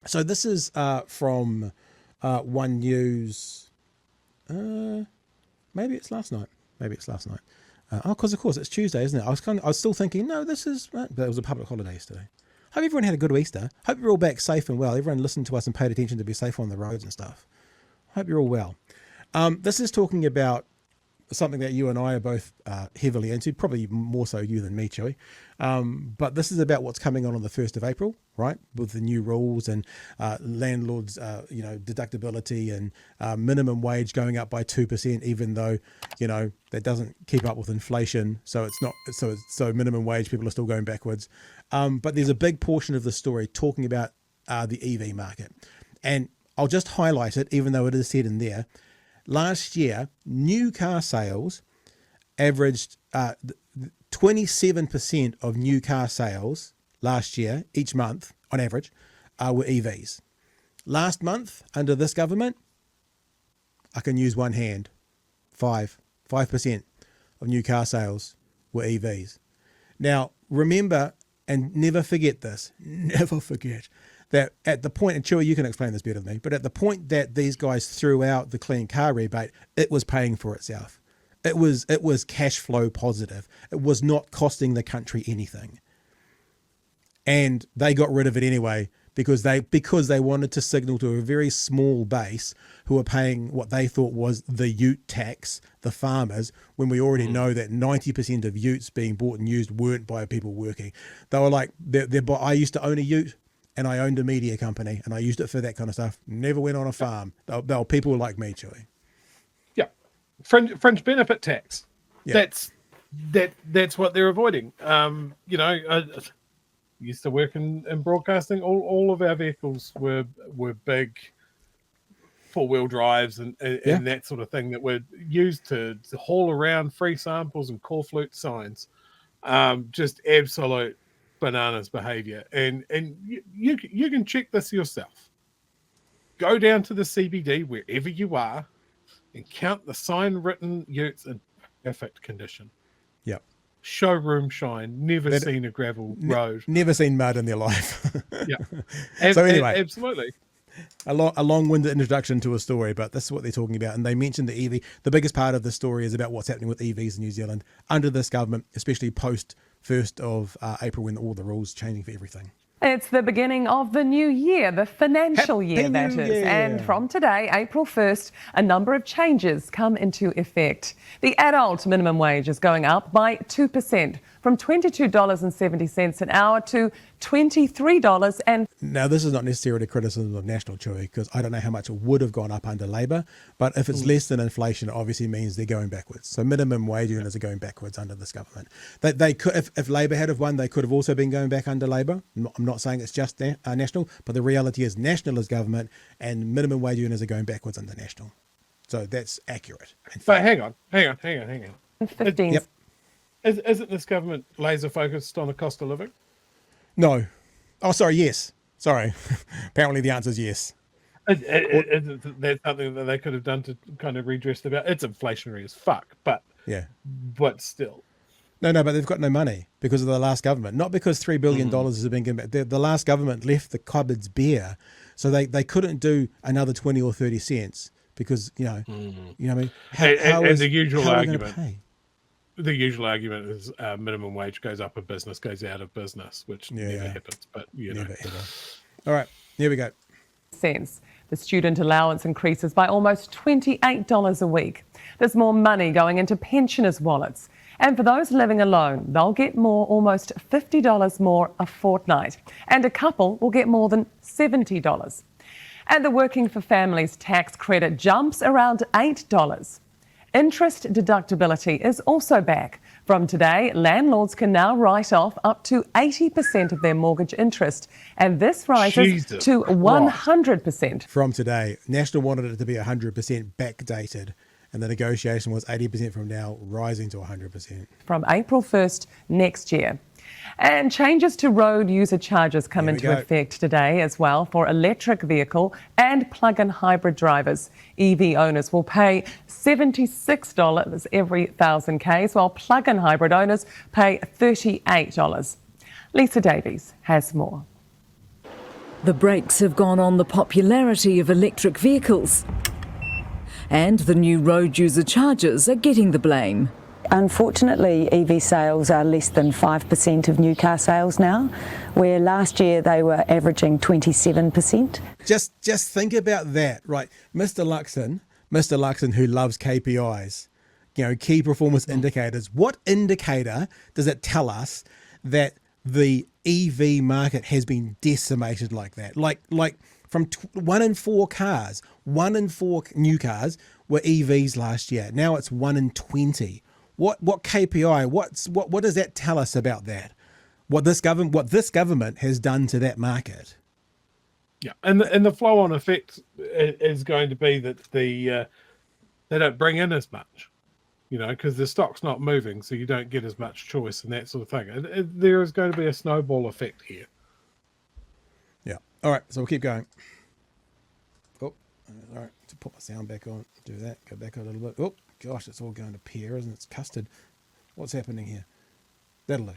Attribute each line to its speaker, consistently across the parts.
Speaker 1: So this is from One News. Maybe it's last night. Because of course it's Tuesday, isn't it? I was still thinking, no, this is. But it was a public holiday yesterday. Hope everyone had a good Easter. Hope you're all back safe and well. Everyone listened to us and paid attention to be safe on the roads and stuff. Hope you're all well. This is talking about something that you and I are both heavily into, probably more so you than me, Chewy. But this is about what's coming on the 1st of April, right? With the new rules and landlords, deductibility and minimum wage going up by 2%, even though, that doesn't keep up with inflation. So it's not, so minimum wage, people are still going backwards. But there's a big portion of the story talking about the EV market. And I'll just highlight it, even though it is said in there. Last year, new car sales averaged 27% of new car sales last year, each month, on average, were EVs. Last month, under this government, I can use one hand, 5% of new car sales were EVs. Now, remember, and never forget this, that at the point, and Chewy, you can explain this better than me, but at the point that these guys threw out the clean car rebate, it was paying for itself. It was cash flow positive. It was not costing the country anything. And they got rid of it anyway because they wanted to signal to a very small base who were paying what they thought was the ute tax, the farmers, when we already know that 90% of utes being bought and used weren't by people working. They were like, I used to own a ute, and I owned a media company, and I used it for that kind of stuff. Never went on a farm. They were people like me, Chewy.
Speaker 2: Yeah, fringe benefit tax.
Speaker 1: Yeah.
Speaker 2: That's what they're avoiding. I used to work in broadcasting. All of our vehicles were big 4-wheel drives and that sort of thing that were used to haul around free samples and call flute signs. Just absolute bananas behavior, and you can check this yourself. Go down to the CBD wherever you are and count the sign written utes in perfect condition.
Speaker 1: Yep.
Speaker 2: Showroom shine. Never seen a gravel road.
Speaker 1: Never seen mud in their life.
Speaker 2: Yeah.
Speaker 1: So anyway,
Speaker 2: absolutely.
Speaker 1: A long-winded introduction to a story, but this is what they're talking about. And they mentioned the EV. The biggest part of the story is about what's happening with EVs in New Zealand under this government, especially post 1st of April when all the rules changing for everything.
Speaker 3: It's the beginning of the new year, the financial year, that is. And from today, April 1st, a number of changes come into effect. The adult minimum wage is going up by 2%, from $22.70 an hour to $23. And
Speaker 1: now, this is not necessarily criticism of National, Chewy, because I don't know how much it would have gone up under Labor, but if it's less than inflation, it obviously means they're going backwards. So minimum wage earners are going backwards under this government. They could, if Labor had have won, they could have also been going back under Labor. I'm not saying it's just National, but the reality is National is government and minimum wage earners are going backwards under National. So that's accurate.
Speaker 2: But hang on.
Speaker 3: 15.
Speaker 1: Yep.
Speaker 2: Isn't this government laser focused on the cost of living?
Speaker 1: No. Oh, sorry. Yes. Sorry. Apparently the answer is yes.
Speaker 2: That's something that they could have done to kind of redress the. It's inflationary as fuck, but still.
Speaker 1: No, but they've got no money because of the last government. Not because $3 billion has been given back. The last government left the cupboards bare, so they couldn't do another 20 or 30 cents because you know what I mean.
Speaker 2: And the usual argument. The usual argument is minimum wage goes up, a business goes out of business, which never happens. But never ever.
Speaker 1: All right, here we go.
Speaker 3: Cents. The student allowance increases by almost $28 a week. There's more money going into pensioners' wallets. And for those living alone, they'll get almost $50 more a fortnight. And a couple will get more than $70. And the Working for Families tax credit jumps around $8. Interest deductibility is also back. From today, landlords can now write off up to 80% of their mortgage interest, and this rises to 100%.
Speaker 1: From today, National wanted it to be 100% backdated, and the negotiation was 80% from now, rising to 100%.
Speaker 3: From April 1st next year. And changes to road user charges come into effect today as well for electric vehicle and plug-in hybrid drivers. EV owners will pay $76 every 1,000 Ks, while plug-in hybrid owners pay $38. Lisa Davies has more.
Speaker 4: The brakes have gone on the popularity of electric vehicles, and the new road user charges are getting the blame.
Speaker 5: Unfortunately, EV sales are less than 5% of new car sales now, where last year they were averaging 27%.
Speaker 1: Just think about that, right? Mr. Luxon, who loves KPIs, key performance indicators. What indicator does it tell us that the EV market has been decimated like that? Like from 1 in 4 cars, 1 in 4 new cars were EVs last year. Now it's 1 in 20. What KPI? What does that tell us about that? What this government has done to that market?
Speaker 2: Yeah, and the flow-on effect is going to be that they don't bring in as much, because the stock's not moving, so you don't get as much choice and that sort of thing. There is going to be a snowball effect here.
Speaker 1: Yeah. All right. So we'll keep going. Oh, all right. To put my sound back on, do that. Go back a little bit. Oh, gosh, it's all going to pear, isn't it? It's custard. What's happening here? That'll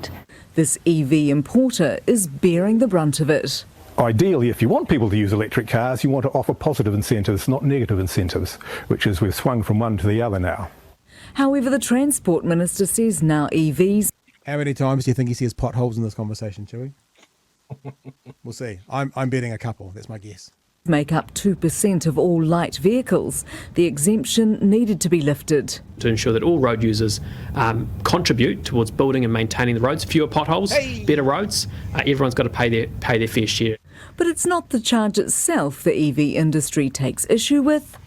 Speaker 1: do.
Speaker 4: This EV importer is bearing the brunt of it.
Speaker 6: Ideally, if you want people to use electric cars, you want to offer positive incentives, not negative incentives, which is we've swung from one to the other now.
Speaker 4: However, the Transport Minister says now EVs...
Speaker 1: How many times do you think he says potholes in this conversation, Chewie? We'll see. I'm betting a couple. That's my guess.
Speaker 4: ...make up 2% of all light vehicles. The exemption needed to be lifted.
Speaker 7: To ensure that all road users contribute towards building and maintaining the roads, fewer potholes, better roads, everyone's got to pay their fair share.
Speaker 4: But it's not the charge itself the EV industry takes issue with,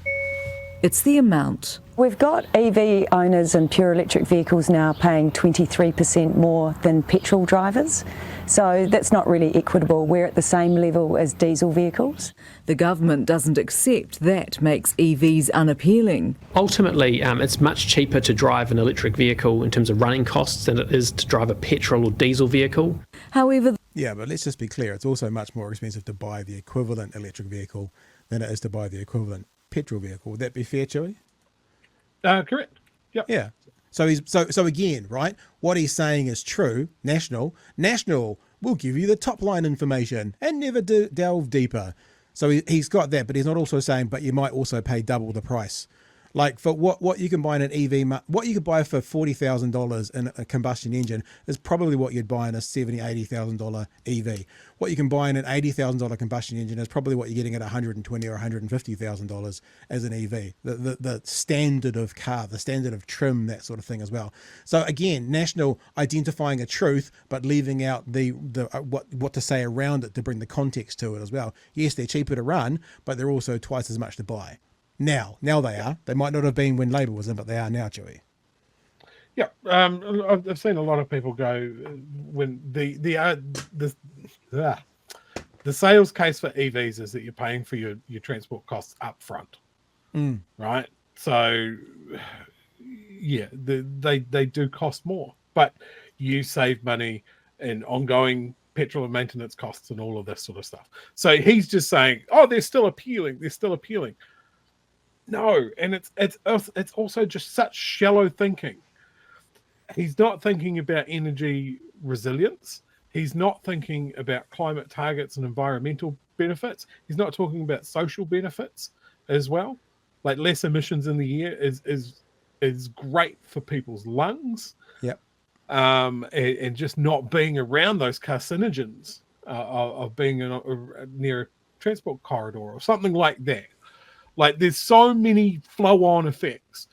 Speaker 4: it's the amount.
Speaker 5: We've got EV owners and pure electric vehicles now paying 23% more than petrol drivers. So that's not really equitable. We're at the same level as diesel vehicles.
Speaker 4: The government doesn't accept that makes EVs unappealing.
Speaker 7: Ultimately, it's much cheaper to drive an electric vehicle in terms of running costs than it is to drive a petrol or diesel vehicle.
Speaker 4: However...
Speaker 1: Yeah, but let's just be clear. It's also much more expensive to buy the equivalent electric vehicle than it is to buy the equivalent petrol vehicle. Would that be fair, Chewie?
Speaker 2: Correct. Yep.
Speaker 1: Yeah. So again, right? What he's saying is true. National will give you the top line information and never delve deeper. So he's got that, but he's not also saying, but you might also pay double the price. Like for what you can buy in an EV, what you could buy for $40,000 in a combustion engine is probably what you'd buy in a $70,000, $80,000 EV. What you can buy in an $80,000 combustion engine is probably what you're getting at $120,000 or $150,000 as an EV. The standard of car, the standard of trim, that sort of thing as well. So again, National identifying a truth, but leaving out the what to say around it to bring the context to it as well. Yes, they're cheaper to run, but they're also twice as much to buy. Now they are. They might not have been when Labor was in, but they are now, Chewie.
Speaker 2: Yeah, I've seen a lot of people go when the sales case for EVs is that you're paying for your transport costs up front, right? So yeah, they do cost more, but you save money in ongoing petrol and maintenance costs and all of this sort of stuff. So he's just saying, oh, they're still appealing. No, and it's also just such shallow thinking. He's not thinking about energy resilience. He's not thinking about climate targets and environmental benefits. He's not talking about social benefits as well. Like less emissions in the year is great for people's lungs.
Speaker 1: Yep.
Speaker 2: And just not being around those carcinogens of being near a transport corridor or something like that. Like there's so many flow-on effects.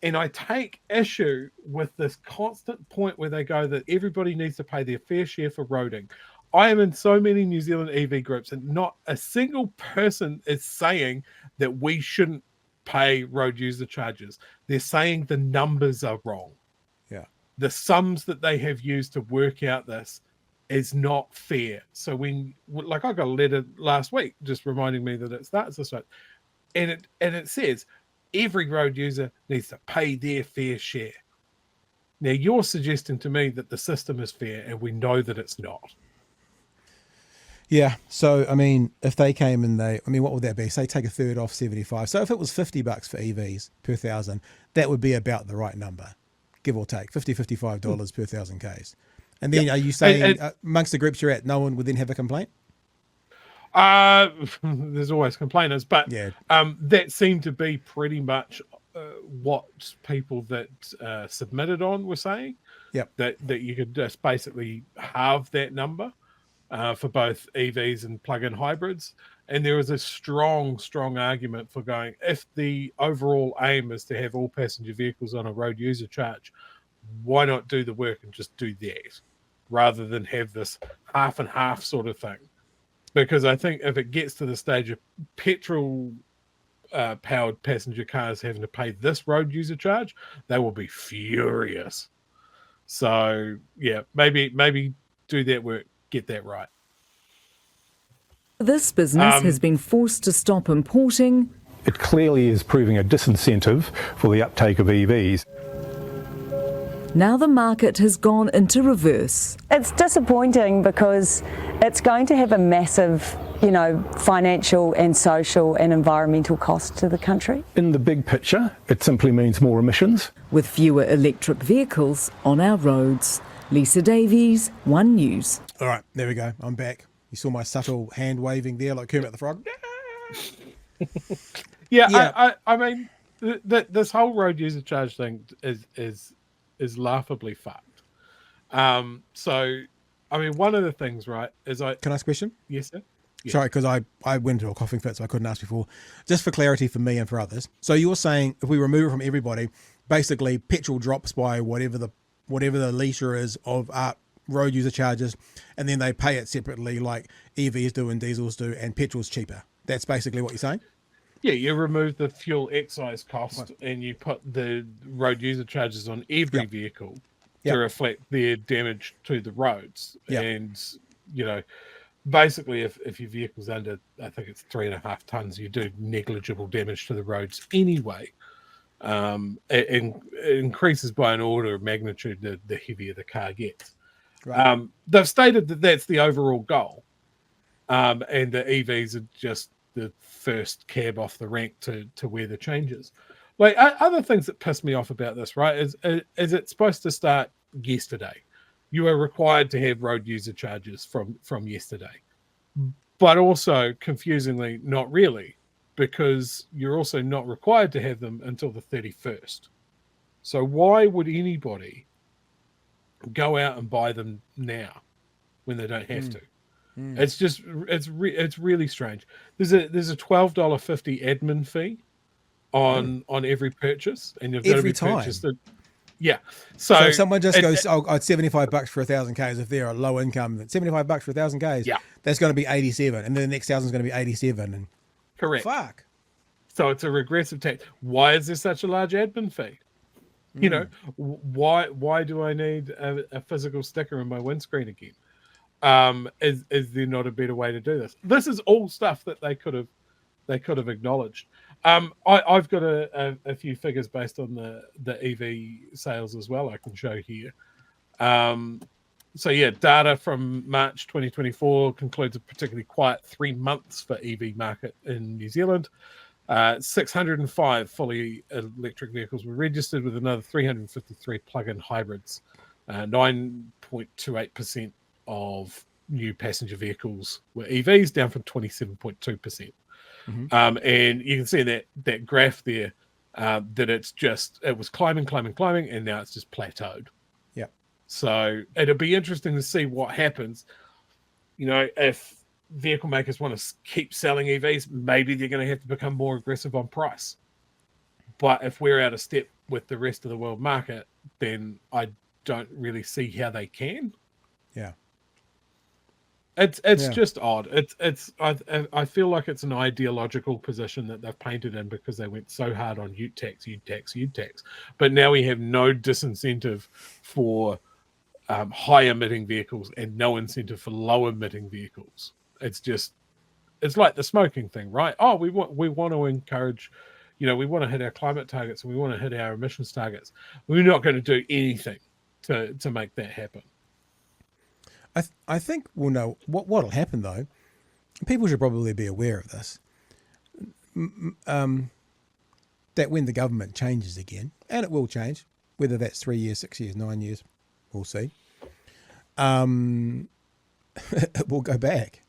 Speaker 2: And I take issue with this constant point where they go that everybody needs to pay their fair share for roading. I am in so many New Zealand EV groups and not a single person is saying that we shouldn't pay road user charges. They're saying the numbers are wrong.
Speaker 1: Yeah. The
Speaker 2: sums that they have used to work out this is not fair. So I got a letter last week just reminding me that it starts this way. And it says every road user needs to pay their fair share. Now you're suggesting to me that the system is fair, and we know that it's not.
Speaker 1: Yeah. So I mean, if they came and what would that be? Say take a third off 75. So if it was $50 for EVs per 1,000, that would be about the right number, give or take $55 per 1,000 Ks. And then are you saying amongst the groups you're at, no one would then have a complaint?
Speaker 2: There's always complainers, but
Speaker 1: Yeah.
Speaker 2: that seemed to be pretty much what people that submitted on were saying.
Speaker 1: Yep.
Speaker 2: That you could just basically halve that number for both EVs and plug-in hybrids. And there was a strong argument for going, if the overall aim is to have all passenger vehicles on a road user charge, why not do the work and just do that rather than have this half and half sort of thing? Because I think if it gets to the stage of petrol powered passenger cars having to pay this road user charge, they will be furious. So yeah, maybe do that work, get that right.
Speaker 4: This business has been forced to stop importing.
Speaker 6: It clearly is proving a disincentive for the uptake of EVs.
Speaker 4: Now the market has gone into reverse.
Speaker 5: It's disappointing because it's going to have a massive, financial and social and environmental cost to the country.
Speaker 6: In the big picture, it simply means more emissions.
Speaker 4: With fewer electric vehicles on our roads. Lisa Davies, One News.
Speaker 1: All right, there we go. I'm back. You saw my subtle hand waving there like Kermit the Frog.
Speaker 2: Yeah. I mean, this whole road user charge thing is laughably fucked. So, I mean, one of the things, right, is
Speaker 1: Can I ask a question?
Speaker 2: Yes, sir. Yeah.
Speaker 1: Sorry, because I went into a coughing fit, so I couldn't ask before. Just for clarity for me and for others. So you're saying if we remove it from everybody, basically petrol drops by whatever the litre is of road user charges, and then they pay it separately like EVs do and diesels do, and petrol's cheaper. That's basically what you're saying?
Speaker 2: Yeah, you remove the fuel excise cost and you put the road user charges on every vehicle to reflect their damage to the roads. And, basically if your vehicle's under, I think it's 3.5 tons, you do negligible damage to the roads anyway. It increases by an order of magnitude the heavier the car gets. Right. They've stated that that's the overall goal. And the EVs are just the first cab off the rank to where the changes. Like other things that piss me off about this, right, is it's supposed to start yesterday. You are required to have road user charges from yesterday. But also, confusingly, not really, because you're also not required to have them until the 31st. So why would anybody go out and buy them now when they don't have to? It's just it's really strange. There's a $12.50 admin fee on every purchase, and you've got to be purchased. Yeah. So
Speaker 1: if someone just goes, "Oh, it's $75 for 1,000 Ks." If they're a low income, $75 for 1,000 Ks. Yeah, that's going to be 87, and then the next 1,000 is going to be 87. And
Speaker 2: correct.
Speaker 1: Fuck.
Speaker 2: So it's a regressive tax. Why is there such a large admin fee? Why do I need a physical sticker in my windscreen again? Is there not a better way to do this? This is all stuff that they could have acknowledged. I've got a few figures based on the EV sales as well I can show here. So yeah, data from March 2024 concludes a particularly quiet 3 months for EV market in New Zealand. 605 fully electric vehicles were registered, with another 353 plug-in hybrids. 9.28% of new passenger vehicles were EVs, down from 27.2%. And you can see that graph there, that it was climbing, and now it's just plateaued.
Speaker 1: Yeah.
Speaker 2: So it'll be interesting to see what happens. If vehicle makers want to keep selling EVs, maybe they're going to have to become more aggressive on price. But if we're out of step with the rest of the world market, then I don't really see how they can.
Speaker 1: Yeah.
Speaker 2: It's just odd. I feel like it's an ideological position that they've painted in, because they went so hard on ute tax. But now we have no disincentive for high emitting vehicles and no incentive for low emitting vehicles. It's like the smoking thing, right? Oh, we want to encourage, we want to hit our climate targets and we want to hit our emissions targets. We're not going to do anything to make that happen.
Speaker 1: I think we'll know what'll happen, though. People should probably be aware of this. That when the government changes again, and it will change, whether that's 3 years, 6 years, 9 years, we'll see. It will go back.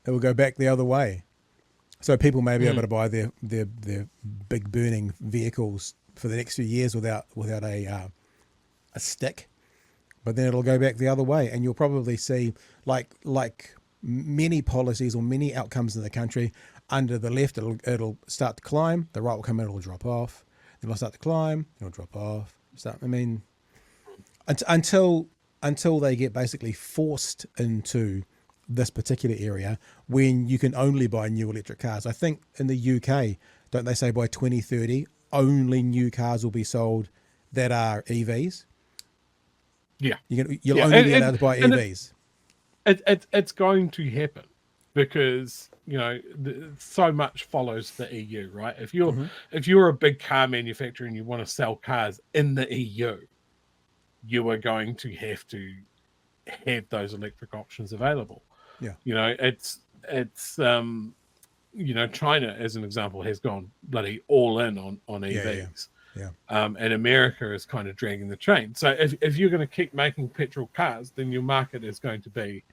Speaker 1: It will go back the other way. So people may be able to buy their big burning vehicles for the next few years without a stick, but then it'll go back the other way, and you'll probably see like many policies or many outcomes in the country. Under the left, it'll start to climb. The right will come in, it'll drop off. Then it'll start to climb, it'll drop off. Until they get basically forced into this particular area when you can only buy new electric cars. I think in the UK, don't they say by 2030 only new cars will be sold that are EVs?
Speaker 2: Yeah,
Speaker 1: you'll only be allowed to buy EVs.
Speaker 2: It's going to happen because so much follows the EU, right? If you're a big car manufacturer and you want to sell cars in the EU, you are going to have those electric options available. Yeah, China, as an example, has gone bloody all in on EVs.
Speaker 1: Yeah.
Speaker 2: And America is kind of dragging the chain. So if you're going to keep making petrol cars, then your market is going to be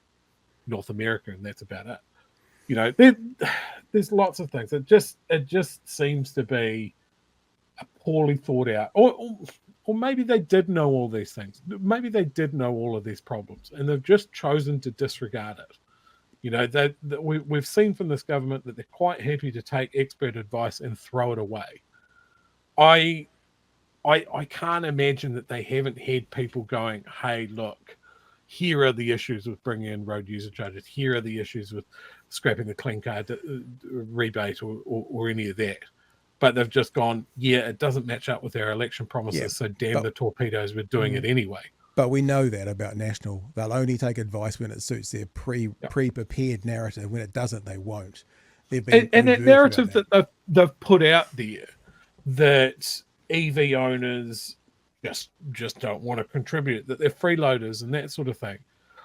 Speaker 2: North America, and that's about it. There's lots of things. It just seems to be a poorly thought out, or maybe they did know all these things. Maybe they did know all of these problems, and they've just chosen to disregard it. We've seen from this government that they're quite happy to take expert advice and throw it away. I can't imagine that they haven't had people going, hey, look, here are the issues with bringing in road user charges. Here are the issues with scrapping the clean car rebate or any of that. But they've just gone, yeah, it doesn't match up with our election promises, so damn the torpedoes, we're doing it anyway.
Speaker 1: But we know that about National. They'll only take advice when it suits their pre-prepared narrative. When it doesn't, they won't.
Speaker 2: And that narrative that they've put out there, that EV owners just don't want to contribute, that they're freeloaders and that sort of thing.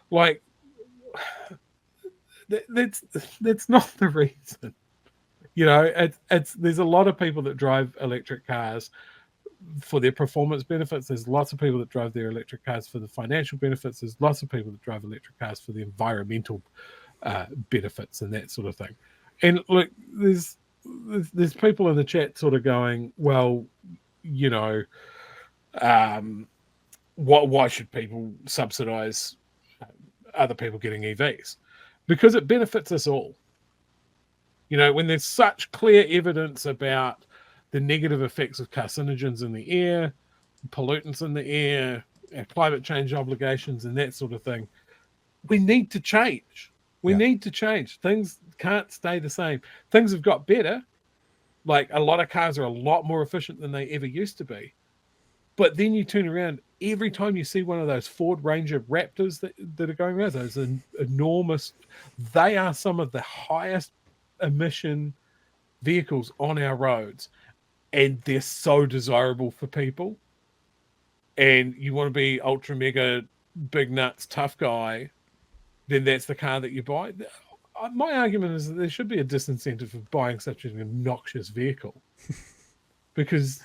Speaker 2: Like, that's not the reason. There's a lot of people that drive electric cars for their performance benefits. There's lots of people that drive their electric cars for the financial benefits. There's lots of people that drive electric cars for the environmental benefits and that sort of thing. And look, there's people in the chat sort of going, well, why should people subsidize other people getting EVs? Because it benefits us all. When there's such clear evidence about the negative effects of carcinogens in the air, pollutants in the air, climate change obligations and that sort of thing, we need to change. We need to change. Things can't stay the same. Things have got better. Like, a lot of cars are a lot more efficient than they ever used to be. But then you turn around, every time you see one of those Ford Ranger Raptors that are going around, those enormous, they are some of the highest emission vehicles on our roads. And they're so desirable for people. And you want to be ultra mega big nuts tough guy, then that's the car that you buy. My argument is that there should be a disincentive for buying such an obnoxious vehicle. Because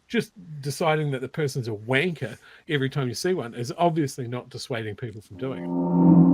Speaker 2: just deciding that the person's a wanker every time you see one is obviously not dissuading people from doing it.